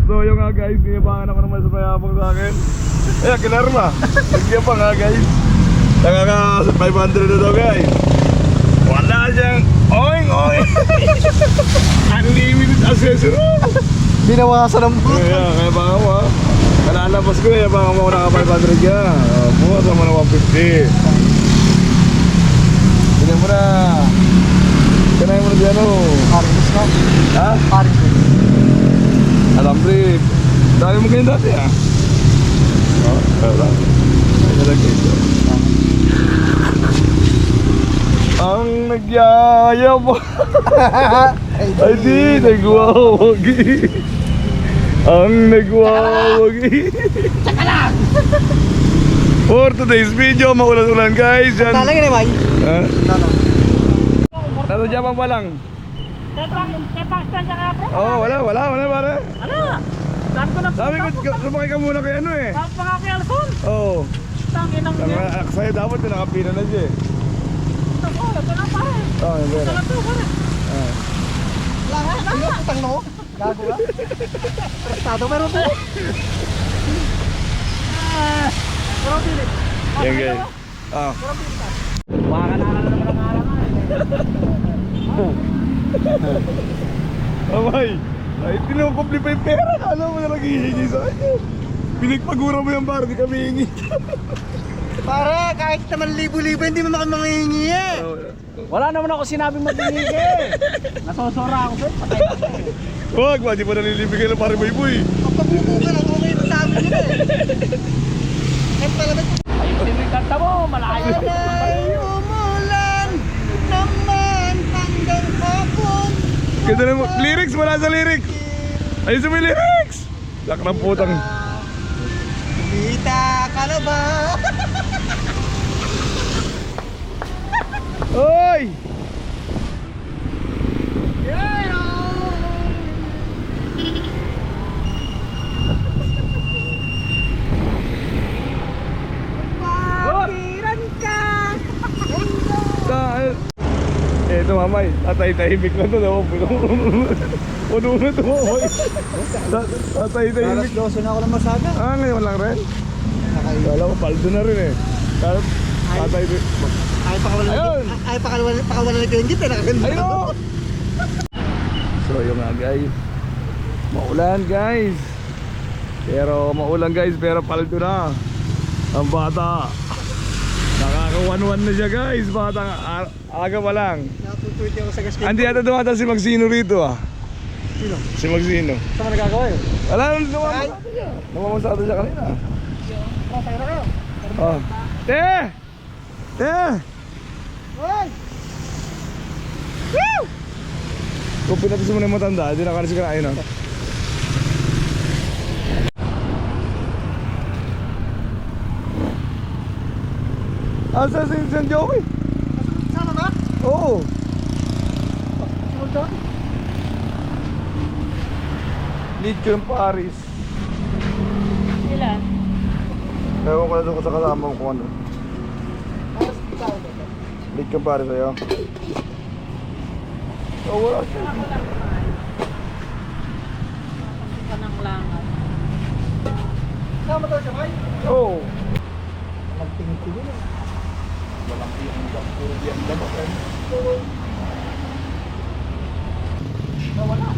So yung nga guys, niyabangan ako naman sa mayabang sa akin. Ayan, kinarma. Nagyabang nga guys. Nakaka 500 na daw guys. Wala siyang oing oing. Unlimited accessory. Binawasan ng buto. Kaya baka mo ha. Kalalabas ko eh, baka mo naka 500 ka. Bukas naman ng 150. Tignan mo na. Kanayin mo na dyan o. Paris na. Ha? Paris na. Alam trip. Dami mo ganyan dati ha. Oo, wala. Ayun lang kayo. Ang nagyayab. Ay di, nagwawagi. Ang nagwawagi. Tsaka lang! For today's video, maulan-ulan guys. Yan. Talang yun eh, May. Ha? Talang. Nasa Japan pa lang. Tepak sa ka pre? Oo, wala pare. Ano? Saan ko na Sabi ko, sumakay ka muna kay ano eh. Pangaki Alson? Oo. Tangin ng Ang aksaya dapat yung nakapila na siya eh. Ito na pare. Oo, yung pera. Ito pare. Ah. Langan, ano? Putang no? Gago ka? Prestado meron po. Pero pili. Yan guys. Ah. Waka na naman ang alangan. Amay. Ay, tinukupli pa yung pera. Alam mo na naghihingi sa kanya. Pinagpagura mo yung bar, di kami hingi. Pare, kahit naman libo-libo, hindi mo naman manghihingi eh. Wala naman ako sinabing magiging. Nasosora ako doon. Patay na ako eh. Huwag ba, di pa nalilibigay ng pare boy. Pagpabuko ka lang, okay pa sa amin yun eh. Kahit talaga Ayusin mo yung kanta mo. Malayo. ay umulan naman hanggang hapon. Ganda na mo. Lyrics, wala sa lyrics. Ayun sa may lyrics. Lak ng putang. Kita ka na ba? Oy! Pakiran ka. Eh, ito mamay. Tatay-tahimik na to. Puno na to mamay. Tatay-tahimik. Alas 12 na ako lang masaga. Ah, ngayon lang rin. Kala ko paldo na rin eh. Kala tatay. Ay pakawalan Ayun. ay pakawalan na yung gitna nakaganda. Ayun! So yun nga guys. Maulan guys. Pero maulan guys, pero paldo na. Ang bata. Nakaka-1-1 na siya guys. Bata aga pa lang. Natututi ako sa gasket. Andi yata dumata si Magsino rito ah. Sino? Si Magsino. Saan ka nagagawa yun? Wala nang namamasada siya kanina. Patay na kayo. Oh. Te! Te! Hoy! Kung pinatis mo na yung matanda, hindi nakalis ka na ayun ah. Asa si San Joey? Sama ba? Oo. Sunod doon? Lithium Paris. Ilan? Ewan ko na doon sa kasama ko kung ano. Alas ikaw ba? Lithium Paris sa'yo. Oh, wala siya. Panang langat. Sama daw siya, May? Oo. Nagtingin-tingin eh. Walang puro diyan dapat eh. Nawala.